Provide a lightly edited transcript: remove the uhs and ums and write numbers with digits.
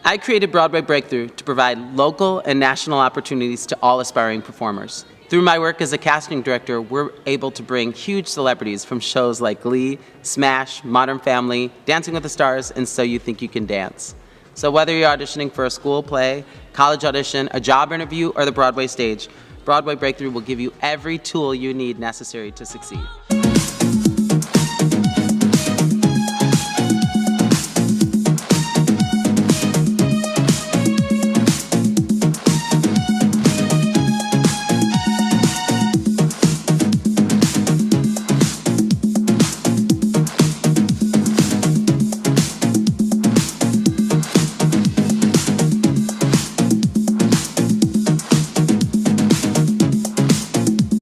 I created Broadway Break Thru to provide local and national opportunities to all aspiring performers. Through my work as a casting director, we're able to bring huge celebrities from shows like Glee, Smash, Modern Family, Dancing with the Stars, and So You Think You Can Dance. So whether you're auditioning for a school play, college audition, a job interview, or the Broadway stage, Broadway Break Thru will give you every tool you need necessary to succeed.